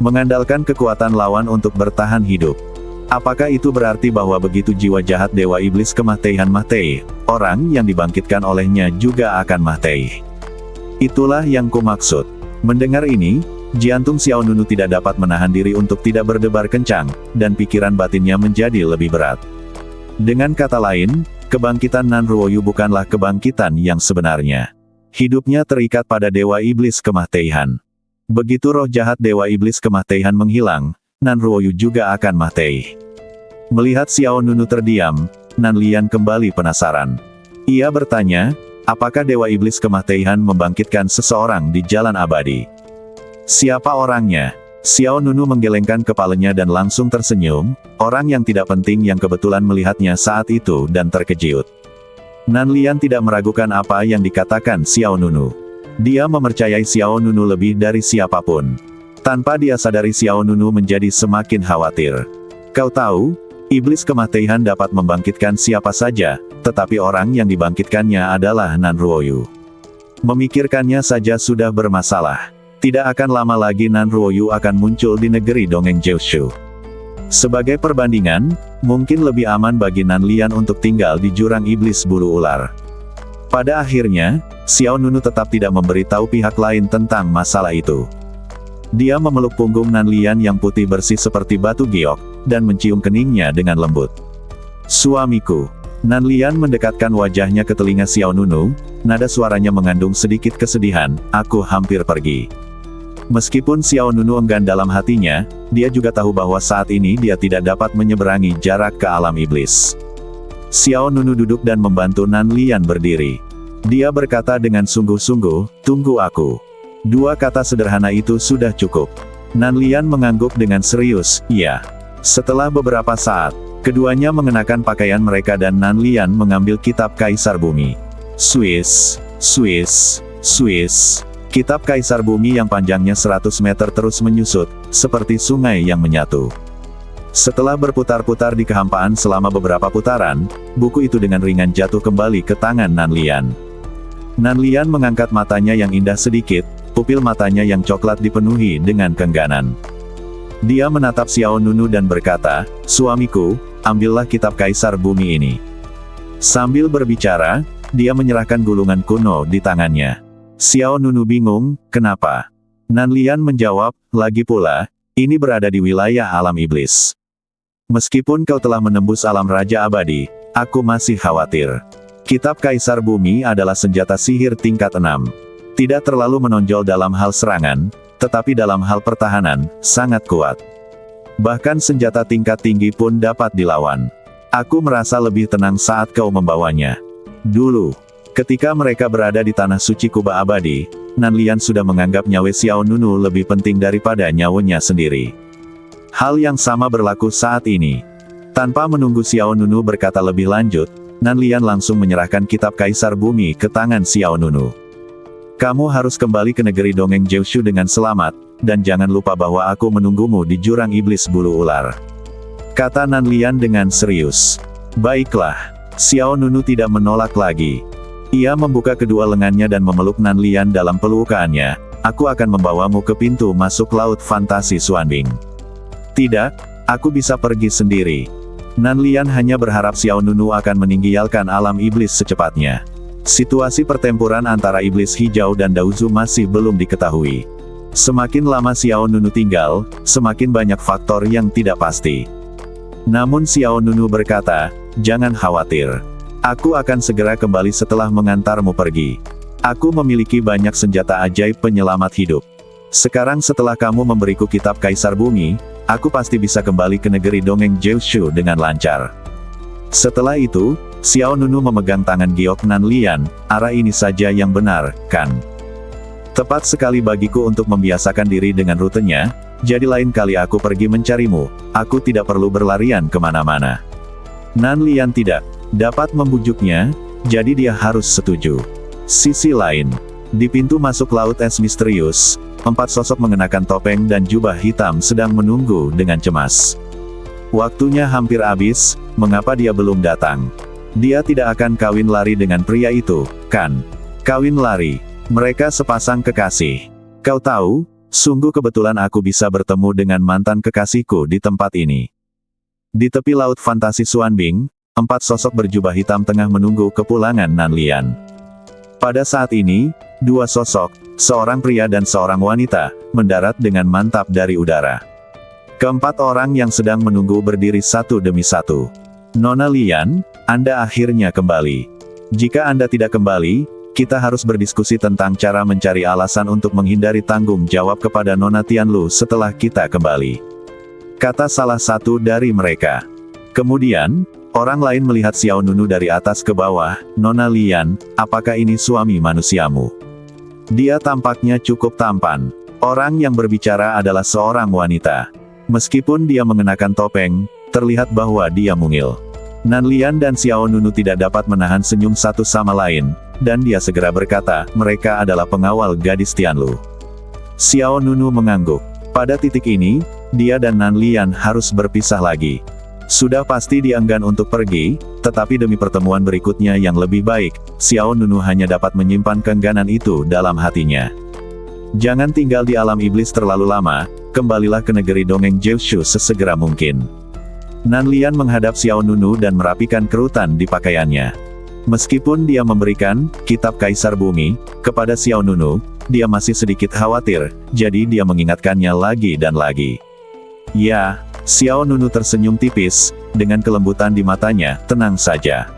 Mengandalkan kekuatan lawan untuk bertahan hidup. Apakah itu berarti bahwa begitu jiwa jahat Dewa Iblis Kematian mati, orang yang dibangkitkan olehnya juga akan mati? Itulah yang kumaksud. Mendengar ini, jantung Xiao Nunu tidak dapat menahan diri untuk tidak berdebar kencang, dan pikiran batinnya menjadi lebih berat. Dengan kata lain, kebangkitan Nan Ruoyu bukanlah kebangkitan yang sebenarnya. Hidupnya terikat pada Dewa Iblis Kematian. Begitu roh jahat Dewa Iblis Kematian menghilang, Nan Ruoyu juga akan mati. Melihat Xiao Nunu terdiam, Nanlian kembali penasaran. Ia bertanya, apakah Dewa Iblis Kematian membangkitkan seseorang di jalan abadi? Siapa orangnya? Xiao Nunu menggelengkan kepalanya dan langsung tersenyum, orang yang tidak penting yang kebetulan melihatnya saat itu dan terkejut. Nanlian tidak meragukan apa yang dikatakan Xiao Nunu. Dia mempercayai Xiao Nunu lebih dari siapapun. Tanpa dia sadari Xiao Nunu menjadi semakin khawatir. Kau tahu, Iblis Kematian dapat membangkitkan siapa saja, tetapi orang yang dibangkitkannya adalah Nan Ruoyu. Memikirkannya saja sudah bermasalah. Tidak akan lama lagi Nan Ruoyu akan muncul di negeri dongeng Jiushu. Sebagai perbandingan, mungkin lebih aman bagi Nanlian untuk tinggal di jurang iblis bulu ular. Pada akhirnya, Xiao Nunu tetap tidak memberitahu pihak lain tentang masalah itu. Dia memeluk punggung Nanlian yang putih bersih seperti batu giok, dan mencium keningnya dengan lembut. Suamiku. Nanlian mendekatkan wajahnya ke telinga Xiao Nunu, nada suaranya mengandung sedikit kesedihan, aku hampir pergi. Meskipun Xiao Nunu enggan dalam hatinya, dia juga tahu bahwa saat ini dia tidak dapat menyeberangi jarak ke alam iblis. Xiao Nunu duduk dan membantu Nanlian berdiri. Dia berkata dengan sungguh-sungguh, tunggu aku. Dua kata sederhana itu sudah cukup. Nanlian mengangguk dengan serius, iya. Setelah beberapa saat, keduanya mengenakan pakaian mereka dan Nanlian mengambil kitab Kaisar Bumi. Swiss, Swiss, Swiss. Kitab Kaisar Bumi yang panjangnya 100 meter terus menyusut, seperti sungai yang menyatu. Setelah berputar-putar di kehampaan selama beberapa putaran, buku itu dengan ringan jatuh kembali ke tangan Nanlian. Nanlian mengangkat matanya yang indah sedikit, pupil matanya yang coklat dipenuhi dengan keengganan. Dia menatap Xiao Nunu dan berkata, suamiku, ambillah kitab Kaisar Bumi ini. Sambil berbicara, dia menyerahkan gulungan kuno di tangannya. Xiao Nunu bingung, kenapa? Nanlian menjawab, lagi pula, ini berada di wilayah alam iblis. Meskipun kau telah menembus alam Raja Abadi, aku masih khawatir. Kitab Kaisar Bumi adalah senjata sihir tingkat 6. Tidak terlalu menonjol dalam hal serangan, tetapi dalam hal pertahanan, sangat kuat. Bahkan senjata tingkat tinggi pun dapat dilawan. Aku merasa lebih tenang saat kau membawanya. Dulu, ketika mereka berada di Tanah Suci Kuba Abadi, Nanlian sudah menganggap nyawa Xiao Nunu lebih penting daripada nyawanya sendiri. Hal yang sama berlaku saat ini. Tanpa menunggu Xiao Nunu berkata lebih lanjut, Nanlian langsung menyerahkan kitab Kaisar Bumi ke tangan Xiao Nunu. Kamu harus kembali ke negeri dongeng Jiushu dengan selamat, dan jangan lupa bahwa aku menunggumu di jurang iblis bulu ular. Kata Nanlian dengan serius. Baiklah. Xiao Nunu tidak menolak lagi. Ia membuka kedua lengannya dan memeluk Nanlian dalam pelukannya. Aku akan membawamu ke pintu masuk laut fantasi Xuanbing. Tidak, aku bisa pergi sendiri. Nanlian hanya berharap Xiao Nunu akan meninggalkan alam iblis secepatnya. Situasi pertempuran antara iblis hijau dan Daozu masih belum diketahui. Semakin lama Xiao Nunu tinggal, semakin banyak faktor yang tidak pasti. Namun Xiao Nunu berkata, jangan khawatir. Aku akan segera kembali setelah mengantarmu pergi. Aku memiliki banyak senjata ajaib penyelamat hidup. Sekarang setelah kamu memberiku kitab Kaisar Bumi, aku pasti bisa kembali ke negeri dongeng Jiushu dengan lancar. Setelah itu, Xiao Nunu memegang tangan giok Nanlian, arah ini saja yang benar, kan? Tepat sekali bagiku untuk membiasakan diri dengan rutenya, jadi lain kali aku pergi mencarimu, aku tidak perlu berlarian kemana-mana. Nanlian tidak dapat membujuknya, jadi dia harus setuju. Sisi lain, di pintu masuk Laut Es misterius, 4 sosok mengenakan topeng dan jubah hitam sedang menunggu dengan cemas. Waktunya hampir habis, mengapa dia belum datang? Dia tidak akan kawin lari dengan pria itu, kan? Kawin lari. Mereka sepasang kekasih. Kau tahu, sungguh kebetulan aku bisa bertemu dengan mantan kekasihku di tempat ini. Di tepi laut fantasi Xuanbing, 4 sosok berjubah hitam tengah menunggu kepulangan Nanlian. Pada saat ini, 2 sosok, seorang pria dan seorang wanita, mendarat dengan mantap dari udara. Keempat orang yang sedang menunggu berdiri satu demi satu. Nona Lian, Anda akhirnya kembali. Jika Anda tidak kembali, kita harus berdiskusi tentang cara mencari alasan untuk menghindari tanggung jawab kepada Nona Tianlu setelah kita kembali. Kata salah satu dari mereka. Kemudian, orang lain melihat Xiao Nunu dari atas ke bawah. Nona Lian, apakah ini suami manusiamu? Dia tampaknya cukup tampan. Orang yang berbicara adalah seorang wanita. Meskipun dia mengenakan topeng, terlihat bahwa dia mungil. Nanlian dan Xiao Nunu tidak dapat menahan senyum satu sama lain, dan dia segera berkata, mereka adalah pengawal gadis Tianlu. Xiao Nunu mengangguk. Pada titik ini, dia dan Nanlian harus berpisah lagi. Sudah pasti dia enggan untuk pergi, tetapi demi pertemuan berikutnya yang lebih baik, Xiao Nunu hanya dapat menyimpan keengganan itu dalam hatinya. Jangan tinggal di alam iblis terlalu lama, kembalilah ke negeri dongeng Jiushu sesegera mungkin. Nanlian menghadap Xiao Nunu dan merapikan kerutan di pakaiannya. Meskipun dia memberikan kitab Kaisar Bumi kepada Xiao Nunu, dia masih sedikit khawatir, jadi dia mengingatkannya lagi dan lagi. Ya, Xiao Nunu tersenyum tipis, dengan kelembutan di matanya, tenang saja.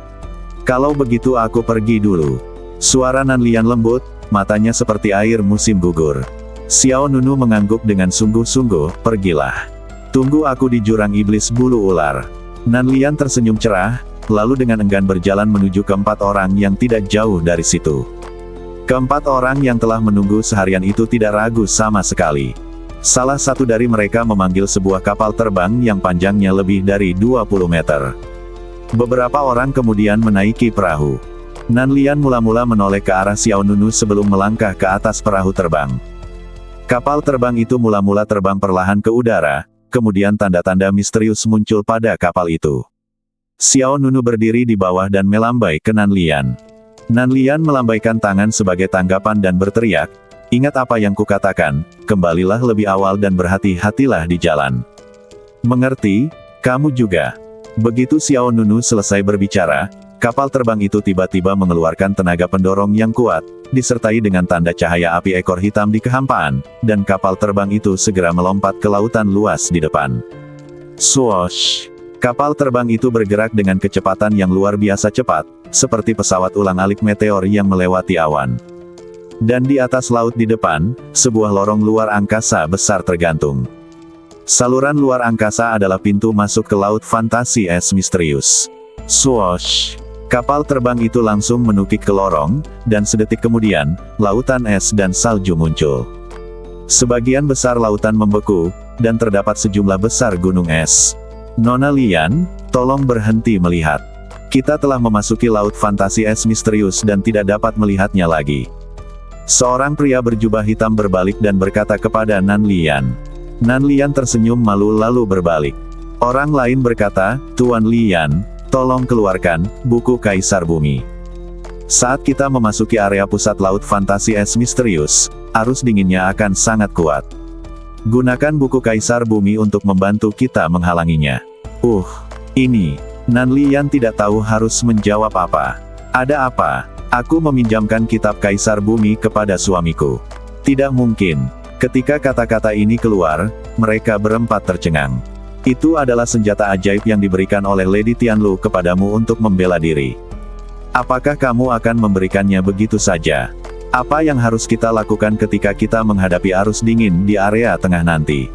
Kalau begitu aku pergi dulu. Suara Nanlian lembut, matanya seperti air musim gugur. Xiao Nunu mengangguk dengan sungguh-sungguh, pergilah. Tunggu aku di jurang iblis bulu ular. Nanlian tersenyum cerah, lalu dengan enggan berjalan menuju keempat orang yang tidak jauh dari situ. Keempat orang yang telah menunggu seharian itu tidak ragu sama sekali. Salah satu dari mereka memanggil sebuah kapal terbang yang panjangnya lebih dari 20 meter. Beberapa orang kemudian menaiki perahu. Nanlian mula-mula menoleh ke arah Xiao Nunu sebelum melangkah ke atas perahu terbang. Kapal terbang itu mula-mula terbang perlahan ke udara, kemudian tanda-tanda misterius muncul pada kapal itu. Xiao Nunu berdiri di bawah dan melambai ke Nanlian. Nanlian melambaikan tangan sebagai tanggapan dan berteriak, ingat apa yang kukatakan, kembalilah lebih awal dan berhati-hatilah di jalan. Mengerti, kamu juga. Begitu Xiao Nunu selesai berbicara, kapal terbang itu tiba-tiba mengeluarkan tenaga pendorong yang kuat, disertai dengan tanda cahaya api ekor hitam di kehampaan, dan kapal terbang itu segera melompat ke lautan luas di depan. Swoosh! Kapal terbang itu bergerak dengan kecepatan yang luar biasa cepat, seperti pesawat ulang-alik meteor yang melewati awan. Dan di atas laut di depan, sebuah lorong luar angkasa besar tergantung. Saluran luar angkasa adalah pintu masuk ke laut fantasi es misterius. Swoosh! Kapal terbang itu langsung menukik ke lorong, dan sedetik kemudian, lautan es dan salju muncul. Sebagian besar lautan membeku, dan terdapat sejumlah besar gunung es. Nona Lian, tolong berhenti melihat. Kita telah memasuki laut fantasi es misterius dan tidak dapat melihatnya lagi. Seorang pria berjubah hitam berbalik dan berkata kepada Nanlian. Nanlian tersenyum malu lalu berbalik. Orang lain berkata, Tuan Lian, tolong keluarkan buku Kaisar Bumi. Saat kita memasuki area pusat laut fantasi es misterius, arus dinginnya akan sangat kuat. Gunakan buku Kaisar Bumi untuk membantu kita menghalanginya. Ini. Nanlian tidak tahu harus menjawab apa. Ada apa? Aku meminjamkan kitab Kaisar Bumi kepada suamiku. Tidak mungkin. Ketika kata-kata ini keluar, mereka berempat tercengang. Itu adalah senjata ajaib yang diberikan oleh Lady Tianlu kepadamu untuk membela diri. Apakah kamu akan memberikannya begitu saja? Apa yang harus kita lakukan ketika kita menghadapi arus dingin di area tengah nanti?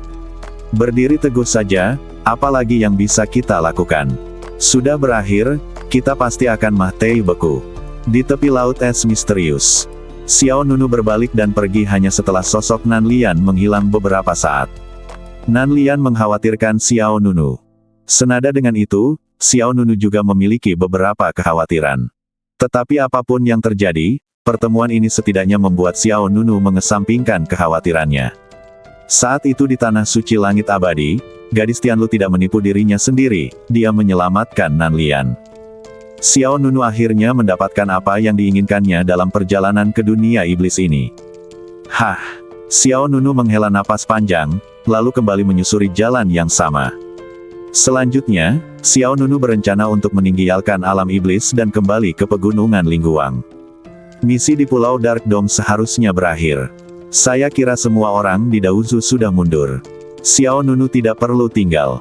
Berdiri teguh saja, apalagi yang bisa kita lakukan? Sudah berakhir, kita pasti akan mati beku. Di tepi laut es misterius, Xiao Nunu berbalik dan pergi hanya setelah sosok Nan Lian menghilang beberapa saat. Nan Lian mengkhawatirkan Xiao Nunu. Senada dengan itu, Xiao Nunu juga memiliki beberapa kekhawatiran. Tetapi apapun yang terjadi, pertemuan ini setidaknya membuat Xiao Nunu mengesampingkan kekhawatirannya. Saat itu di Tanah Suci Langit Abadi, gadis Tianlu tidak menipu dirinya sendiri, dia menyelamatkan Nan Lian. Xiao Nunu akhirnya mendapatkan apa yang diinginkannya dalam perjalanan ke dunia iblis ini. Hah! Xiao Nunu menghela napas panjang, lalu kembali menyusuri jalan yang sama. Selanjutnya, Xiao Nunu berencana untuk meninggalkan alam iblis dan kembali ke pegunungan Lingguang. Misi di Pulau Dark Dome seharusnya berakhir. Saya kira semua orang di Daozu sudah mundur. Xiao Nunu tidak perlu tinggal.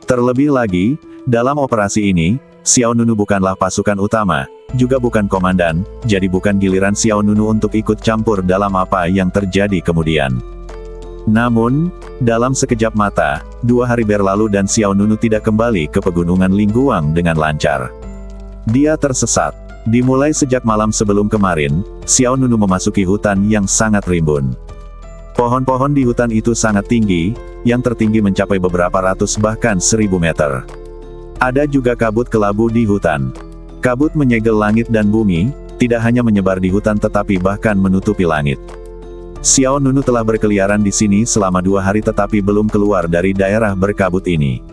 Terlebih lagi, dalam operasi ini, Xiao Nunu bukanlah pasukan utama, juga bukan komandan, jadi bukan giliran Xiao Nunu untuk ikut campur dalam apa yang terjadi kemudian. Namun, dalam sekejap mata, 2 hari berlalu dan Xiao Nunu tidak kembali ke pegunungan Lingguang dengan lancar. Dia tersesat. Dimulai sejak malam sebelum kemarin, Xiao Nunu memasuki hutan yang sangat rimbun. Pohon-pohon di hutan itu sangat tinggi, yang tertinggi mencapai beberapa ratus bahkan 1000 meter. Ada juga kabut kelabu di hutan. Kabut menyegel langit dan bumi, tidak hanya menyebar di hutan tetapi bahkan menutupi langit. Xiao Nunu telah berkeliaran di sini selama 2 hari tetapi belum keluar dari daerah berkabut ini.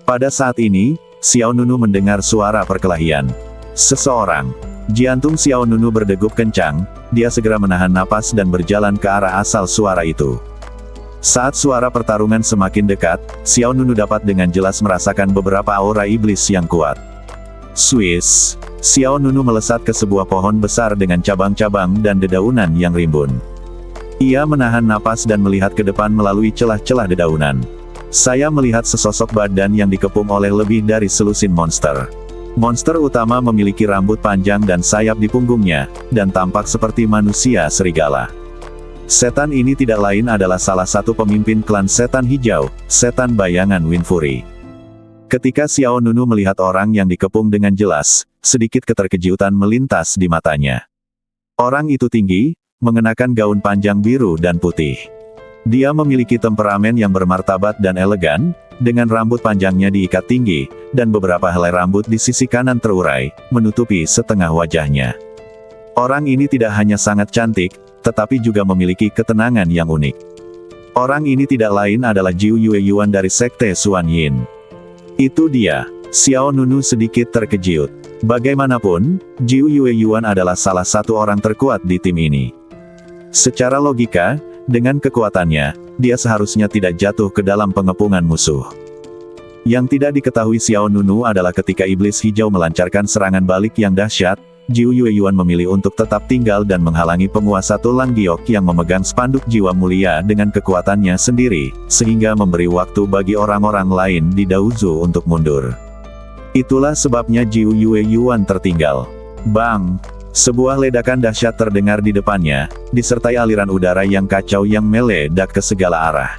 Pada saat ini, Xiao Nunu mendengar suara perkelahian. Seseorang. Jantung Xiao Nunu berdegup kencang, dia segera menahan napas dan berjalan ke arah asal suara itu. Saat suara pertarungan semakin dekat, Xiao Nunu dapat dengan jelas merasakan beberapa aura iblis yang kuat. Swiss. Xiao Nunu melesat ke sebuah pohon besar dengan cabang-cabang dan dedaunan yang rimbun. Ia menahan napas dan melihat ke depan melalui celah-celah dedaunan. Saya melihat sesosok badan yang dikepung oleh lebih dari selusin monster. Monster utama memiliki rambut panjang dan sayap di punggungnya, dan tampak seperti manusia serigala. Setan ini tidak lain adalah salah satu pemimpin klan setan hijau, setan bayangan Winfury. Ketika Xiao Nunu melihat orang yang dikepung dengan jelas, sedikit keterkejutan melintas di matanya. Orang itu tinggi, mengenakan gaun panjang biru dan putih. Dia memiliki temperamen yang bermartabat dan elegan, dengan rambut panjangnya diikat tinggi, dan beberapa helai rambut di sisi kanan terurai, menutupi setengah wajahnya. Orang ini tidak hanya sangat cantik, tetapi juga memiliki ketenangan yang unik. Orang ini tidak lain adalah Jiu Yue Yuan dari Sekte Xuan Yin. Itu dia. Xiao Nunu sedikit terkejut. Bagaimanapun, Jiu Yue Yuan adalah salah satu orang terkuat di tim ini. Secara logika, dengan kekuatannya, dia seharusnya tidak jatuh ke dalam pengepungan musuh. Yang tidak diketahui Xiao Nunu adalah ketika iblis hijau melancarkan serangan balik yang dahsyat, Jiu Yue Yuan memilih untuk tetap tinggal dan menghalangi penguasa Tulang Giok yang memegang spanduk jiwa mulia dengan kekuatannya sendiri, sehingga memberi waktu bagi orang-orang lain di Daozu untuk mundur. Itulah sebabnya Jiu Yue Yuan tertinggal. Bang! Sebuah ledakan dahsyat terdengar di depannya, disertai aliran udara yang kacau yang meledak ke segala arah.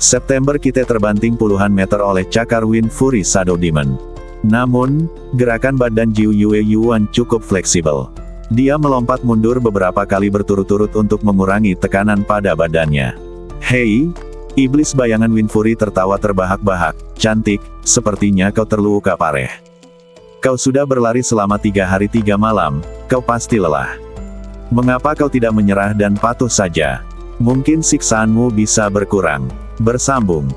September kita terbanting puluhan meter oleh cakar Winfury Shadow Demon. Namun, gerakan badan Jiu Yue Yuan cukup fleksibel. Dia melompat mundur beberapa kali berturut-turut untuk mengurangi tekanan pada badannya. Hei! Iblis bayangan Winfury tertawa terbahak-bahak. Cantik, sepertinya kau terluka parah. Kau sudah berlari selama 3 hari 3 malam, kau pasti lelah. Mengapa kau tidak menyerah dan patuh saja? Mungkin siksaanmu bisa berkurang. Bersambung.